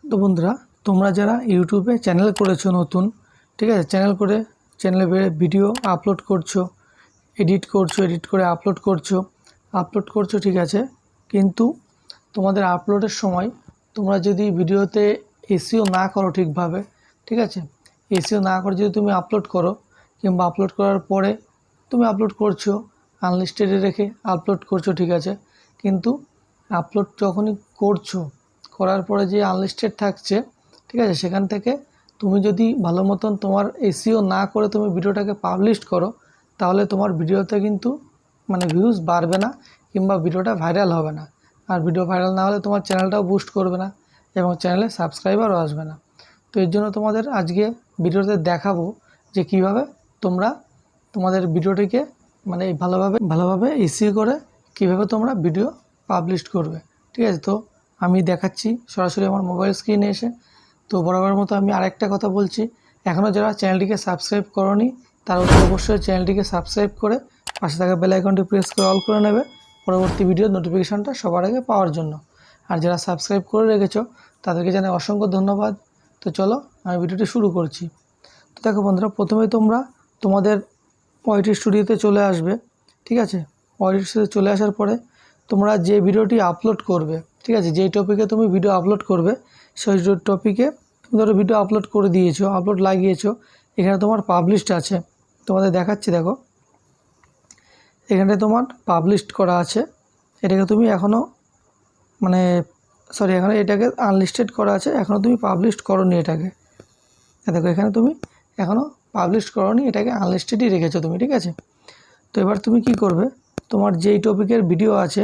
তো বন্ধুরা, তোমরা যারা ইউটিউবে চ্যানেল করেছো নতুন, ঠিক আছে, চ্যানেল করে চ্যানেলে ভিডিও আপলোড করছো, এডিট করে আপলোড করছো, ঠিক আছে। কিন্তু তোমাদের আপলোডের সময় তোমরা যদি ভিডিওতে এসইও না করো ঠিকভাবে, ঠিক আছে, এসইও না করে যদি তুমি আপলোড করো, কিংবা আপলোড করার পরে তুমি আপলোড করছো আনলিস্টেডে রেখে আপলোড করছো, ঠিক আছে, কিন্তু আপলোড যখনই করছো করার পরে যে আনলিস্টেড থাকছে, ঠিক আছে, সেখান থেকে তুমি যদি ভালো মতন তোমার এসইও না করে তুমি ভিডিওটাকে পাবলিশ করো, তাহলে তোমার ভিডিওতে কিন্তু ভিউজ বাড়বে না, কিংবা ভিডিওটা ভাইরাল হবে না। আর ভিডিও ভাইরাল না হলে তোমার চ্যানেলটাও বুস্ট করবে না এবং চ্যানেলে সাবস্ক্রাইবারও আসবে না। তো এর জন্য তোমাদের আজকে ভিডিওতে দেখাবো যে কিভাবে তোমরা তোমাদের ভিডিওটিকে ভালোভাবে এসইও করে কিভাবে তোমরা ভিডিও পাবলিশ করবে, ঠিক আছে। তো আমি দেখাচ্ছি সরাসরি আমার মোবাইল স্ক্রিনে এসে। তো বরাবরের মতো আমি আরেকটা কথা বলছি, এখনও যারা চ্যানেলটিকে সাবস্ক্রাইব করোনি তারা অবশ্যই চ্যানেলটিকে সাবস্ক্রাইব করে পাশে থাকা বেল আইকনটি প্রেস করে অল করে নেবে পরবর্তী ভিডিওর নোটিফিকেশনটা সবার আগে পাওয়ার জন্য। আর যারা সাবস্ক্রাইব করে রেখেছো তাদেরকে জানাই অসংখ্য ধন্যবাদ। তো চলো আমি ভিডিওটি শুরু করছি। তো দেখো বন্ধুরা, প্রথমে তোমরা তোমাদের ওয়াইটি স্টুডিওতে চলে আসবে, ঠিক আছে। ওয়াইটি স্টুডিওতে চলে আসার পরে তোমরা যে ভিডিওটি আপলোড করবে, ঠিক আছে, যেই টপিকে তুমি ভিডিও আপলোড করবে সেই টপিকে তুমি ধরো ভিডিও আপলোড করে দিয়েছো, আপলোড লাগিয়েছো, এখানে তোমার পাবলিশড আছে, তোমাদের দেখাচ্ছি। দেখো এখানে তোমার পাবলিশড করা আছে, এটাকে তুমি এখনও এখানে এটাকে আনলিস্টেড করা আছে, এখনও তুমি পাবলিশড করোনি এটাকে। দেখো এখানে তুমি এখনও পাবলিশ করোনি, এটাকে আনলিস্টেডই রেখেছো তুমি, ঠিক আছে। তো এবার তুমি কি করবে, তোমার যেই টপিকের ভিডিও আছে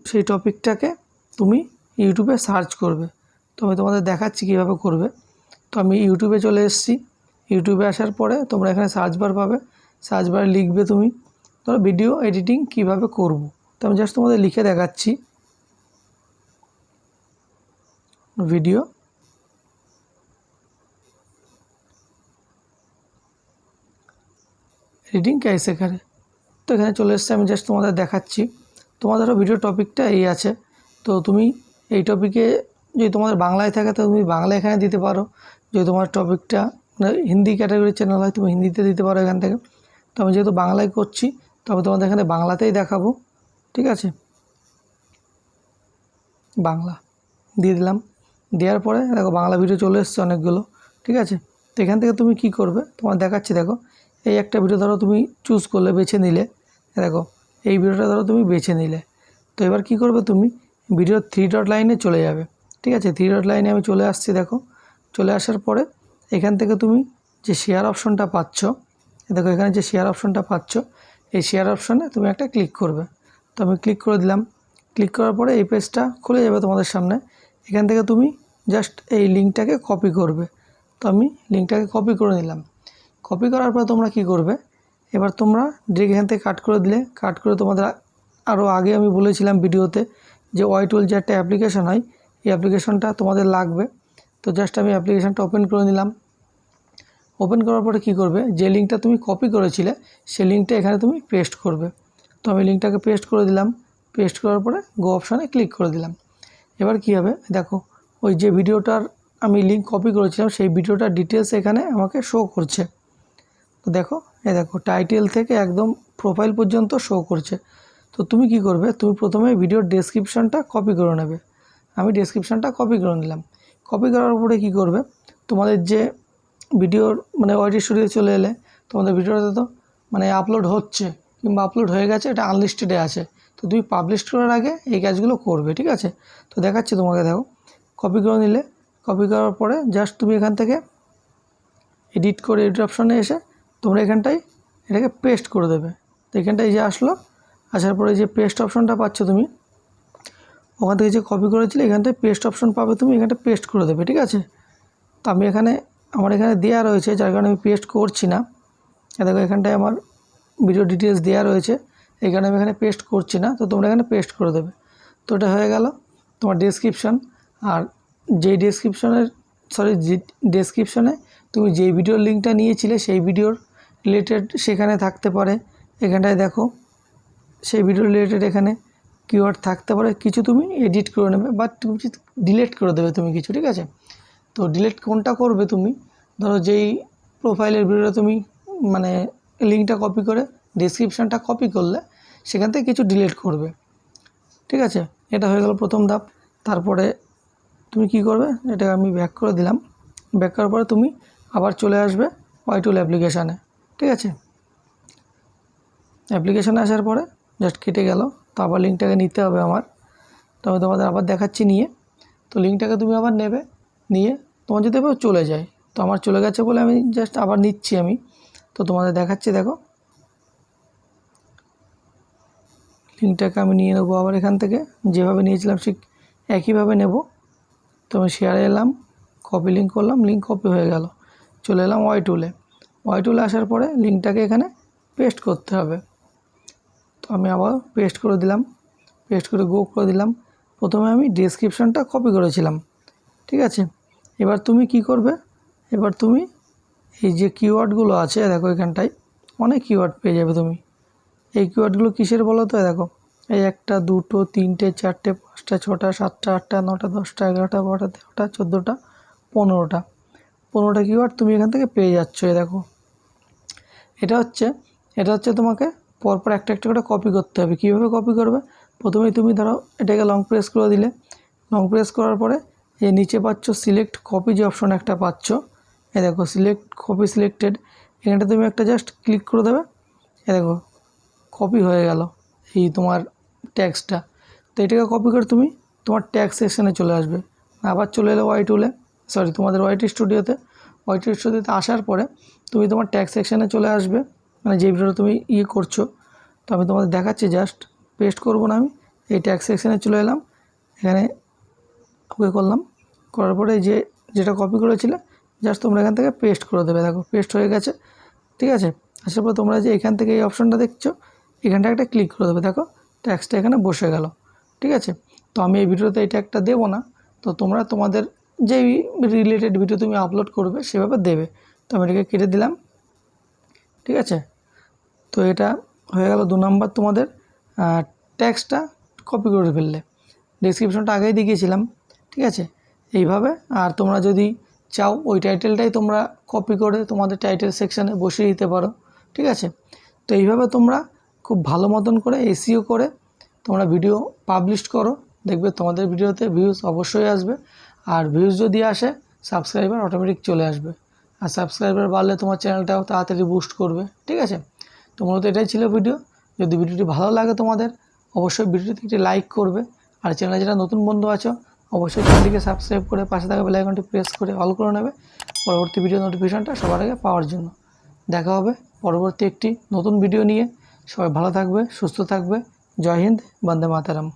সেই টপিকটাকে তুমি ইউটিউবে সার্চ করবে। তো আমি তোমাদের দেখাচ্ছি কীভাবে করবে। তো আমি ইউটিউবে চলে এসেছি। ইউটিউবে আসার পরে তোমরা এখানে সার্চ বার পাবে, সার্চ বারে লিখবে তুমি ধরো ভিডিও এডিটিং কিভাবে করব। তো আমি জাস্ট তোমাদের লিখে দেখাচ্ছি, ভিডিও এডিটিং कैसे करे। তো এখানে চলে এসেছে, আমি জাস্ট তোমাদের দেখাচ্ছি। তোমাদের ভিডিও টপিকটা এই আছে, তো তুমি এই টপিকে যদি তোমাদের বাংলায় থাকে তো তুমি বাংলা এখানে দিতে পারো, যদি তোমার টপিকটা হিন্দি ক্যাটাগরির চ্যানেল হয় তুমি হিন্দিতে দিতে পারো এখান থেকে। তো আমি যেহেতু বাংলায় করছি তবে তোমাদের এখানে বাংলাতেই দেখাবো, ঠিক আছে। বাংলা দিয়ে দিলাম, দেওয়ার পরে দেখো বাংলা ভিডিও চলে এসছে অনেকগুলো, ঠিক আছে। তো এখান থেকে তুমি কি করবে তোমার দেখাচ্ছি। দেখো এই একটা ভিডিও ধরো তুমি চুজ করলে, বেছে নিলে, দেখো এই ভিডিওটা ধরো তুমি বেছে নিলে। তো এবার কি করবে, তুমি ভিডিও 3 ডট লাইনে চলে যাবে, ঠিক আছে। 3 ডট লাইনে আমি চলে আসছি। দেখো চলে আসার পরে এখান থেকে তুমি যে শেয়ার অপশনটা পাচ্ছ, দেখো এখানে যে শেয়ার অপশনটা পাচ্ছ, এই শেয়ার অপশনে তুমি একটা ক্লিক করবে। তো আমি ক্লিক করে দিলাম। ক্লিক করার পরে এই পেজটা খুলে যাবে তোমাদের সামনে। এখান থেকে তুমি জাস্ট এই লিঙ্কটাকে কপি করবে। তো আমি লিঙ্কটাকে কপি করে নিলাম। কপি করার পর তোমরা কি করবে, এবার তোমরা ডিরেক্ট এখান থেকে কাট করে দিলে, কাট করে তোমাদের আরও আগে আমি বলেছিলাম ভিডিওতে যে ওয়াইটুল যে একটা অ্যাপ্লিকেশন হয়, এই অ্যাপ্লিকেশনটা তোমাদের লাগবে। তো জাস্ট আমি অ্যাপ্লিকেশনটা ওপেন করে নিলাম। ওপেন করার পরে কি করবে, যে লিঙ্কটা তুমি কপি করেছিলে সেই লিঙ্কটা এখানে তুমি পেস্ট করবে। তো আমি লিঙ্কটাকে পেস্ট করে দিলাম। পেস্ট করার পরে গো অপশানে ক্লিক করে দিলাম। এবার কি হবে, দেখো ওই যে ভিডিওটার আমি লিঙ্ক কপি করেছিলাম সেই ভিডিওটার ডিটেলস এখানে আমাকে শো করছে। তো দেখো দেখো টাইটেল থেকে একদম প্রোফাইল পর্যন্ত শো করছে। তো তুমি কি করবে, তুমি প্রথমে ভিডিওর ডেসক্রিপশানটা কপি করে নেবে। আমি ডেসক্রিপশানটা কপি করে নিলাম। কপি করার পরে কি করবে, তোমাদের যে ভিডিওর ওয়াইটি স্টুডিও চলে এলে তোমাদের ভিডিওটা তো আপলোড হচ্ছে কিংবা আপলোড হয়ে গেছে, এটা আনলিস্টেডে আছে। তো তুমি পাবলিশ করার আগে এই কাজগুলো করবে, ঠিক আছে। তো দেখাচ্ছি তোমাকে। দেখো কপি করে নিলে, কপি করার পরে জাস্ট তুমি এখান থেকে এডিট করে এডিট অপশানে এসে তোমরা এখানটায় এটাকে পেস্ট করে দেবে। তো এখানটায় যে আসলো, আসার পরে যে পেস্ট অপশানটা পাচ্ছ তুমি, ওখান থেকে যে কপি করেছিলে এখানটায় পেস্ট অপশান পাবে, তুমি এখানটা পেস্ট করে দেবে, ঠিক আছে। তো আমি আমার এখানে দেওয়া রয়েছে, যার কারণে আমি পেস্ট করছি না। দেখো এখানটায় আমার ভিডিও ডিটেলস দেওয়া রয়েছে, এই কারণে আমি এখানে পেস্ট করছি না। তো তোমরা এখানে পেস্ট করে দেবে। তো এটা হয়ে গেল তোমার ডেসক্রিপশান। আর যেই ডেসক্রিপশানে তুমি যেই ভিডিওর লিঙ্কটা নিয়েছিলে সেই ভিডিওর রিলেটেড সেখানে থাকতে পারে। এখানটায় দেখো সেই ভিডিও রিলেটেড এখানে কিওয়ার্ড থাকতে পারে, কিছু তুমি এডিট করে নেবে বা তুমি ডিলিট করে দেবে তুমি কিছু, ঠিক আছে। তো ডিলিট কোনটা করবে তুমি, ধরো যেই প্রোফাইলের ভিডিওটা তুমি মানে লিঙ্কটা কপি করে ডেসক্রিপশানটা কপি করলে সেখান থেকে কিছু ডিলিট করবে, ঠিক আছে। এটা হয়ে গেল প্রথম ধাপ। তারপরে তুমি কি করবে, এটা আমি ব্যাক করে দিলাম। ব্যাক করার পরে তুমি আবার চলে আসবে ওয়াইটুল অ্যাপ্লিকেশানে, ঠিক আছে। অ্যাপ্লিকেশানে আসার পরে জাস্ট কেটে গেল, তো আবার লিঙ্কটাকে নিতে হবে আমার, তো আমি তোমাদের আবার দেখাচ্ছি নিয়ে। তো লিঙ্কটাকে তুমি আবার নেবে, নিয়ে তোমার যদি এবার চলে যায়, তো আমার চলে গেছে বলে আমি জাস্ট আবার নিচ্ছি আমি, তো তোমাদের দেখাচ্ছি। দেখো লিঙ্কটাকে আমি নিয়ে নেবো আবার এখান থেকে, যেভাবে নিয়েছিলাম ঠিক একইভাবে নেব। তো আমি শেয়ারে এলাম, কপি লিঙ্ক করলাম, লিঙ্ক কপি হয়ে গেল। চলে এলাম ওয়াইটুলে। ওয়াইটুলে আসার পরে লিঙ্কটাকে এখানে পেস্ট করতে হবে। তো আমি আবার পেস্ট করে দিলাম, পেস্ট করে গো করে দিলাম। প্রথমে আমি ডেসক্রিপশানটা কপি করেছিলাম, ঠিক আছে। এবার তুমি কি করবে, এবার তুমি এই যে কিওয়ার্ডগুলো আছে দেখো এখানটায় অনেক কিওয়ার্ড পেয়ে যাবে তুমি। এই কিওয়ার্ডগুলো কিসের বলো তো, দেখো এই 1টা 2টো 3টে 4টে 5টা 6টা 7টা 8টা 9টা 10টা 11টা 12টা 13টা 14টা 15টা কিওয়ার্ড তুমি এখান থেকে পেয়ে যাচ্ছ। এই দেখো এটা হচ্ছে তোমাকে পরপর একটা একটা করে কপি করতে হবে। কীভাবে কপি করবে, প্রথমেই তুমি ধরো এটাকে লং প্রেস করে দিলে, লং প্রেস করার পরে এই নিচে পাচ্ছ সিলেক্ট কপি যে অপশন একটা পাচ্ছ, এই দেখো সিলেক্ট কপি সিলেক্টেড, এখানটা তুমি একটা জাস্ট ক্লিক করে দেবে। এ দেখো কপি হয়ে গেল এই তোমার ট্যাক্সটা। তো এটাকে কপি করে তুমি তোমার ট্যাক্স সেকশানে চলে আসবে, আবার চলে এলো ওয়াইটুলে, সরি তোমাদের ওয়াইটি স্টুডিওতে। ওয়াইটি স্টুডিওতে আসার পরে তুমি তোমার ট্যাক্স সেকশানে চলে আসবে, মানে যে ভিডিওটা তুমি করছো। তো আমি তোমাদের দেখাচ্ছি, জাস্ট পেস্ট করবো না, আমি এই ট্যাক্স সেকশানে চলে এলাম, এখানে ওকে করলাম, করার পরে যেটা কপি করেছিলে জাস্ট তোমরা এখান থেকে পেস্ট করে দেবে। দেখো পেস্ট হয়ে গেছে, ঠিক আছে। আসার পর তোমরা যে এখান থেকে এই অপশানটা দেখছো এখানটা একটা ক্লিক করে দেবে, দেখো ট্যাক্সটা এখানে বসে গেল, ঠিক আছে। তো আমি এই ভিডিওতে এটা একটা দেবো না, তো তোমরা তোমাদের যেই রিলেটেড ভিডিও তুমি আপলোড করবে সেভাবে দেবে। তো আমি এটাকে কেটে দিলাম, ঠিক আছে। তো এটা হয়ে গেল 2 নম্বর, তোমাদের ট্যাক্সটা কপি করে ফেললে। ডেসক্রিপশনটা আগেই দেখিয়েছিলাম, ঠিক আছে। এইভাবে আর তোমরা যদি চাও ওই টাইটেলটাই তোমরা কপি করে তোমাদের টাইটেল সেকশানে বসিয়ে দিতে পারো, ঠিক আছে। তো এইভাবে তোমরা খুব ভালো মতন করে এসইও করে তোমরা ভিডিও পাবলিশ করো, দেখবে তোমাদের ভিডিওতে ভিউজ অবশ্যই আসবে। আর ভিউজ যদি আসে সাবস্ক্রাইবার অটোমেটিক চলে আসবে, আর সাবস্ক্রাইবার বাড়লে তোমার চ্যানেলটাও তাড়াতাড়ি বুস্ট করবে, ঠিক আছে। তো মূলত এটাই ছিল ভিডিও। যদি ভিডিওটি ভালো লাগে তোমাদের অবশ্যই ভিডিওটি একটি লাইক করবে, আর চ্যানেলে যারা নতুন বন্ধু আছো অবশ্যই চ্যানেলটিকে সাবস্ক্রাইব করে পাশে থাকা বেল আইকনটি প্রেস করে অল করে নেবে পরবর্তী ভিডিও নোটিফিকেশনটা সবার আগে পাওয়ার জন্য। দেখা হবে পরবর্তী একটি নতুন ভিডিও নিয়ে। সবাই ভালো থাকবে, সুস্থ থাকবে। জয় হিন্দ, বন্দে মাতরম।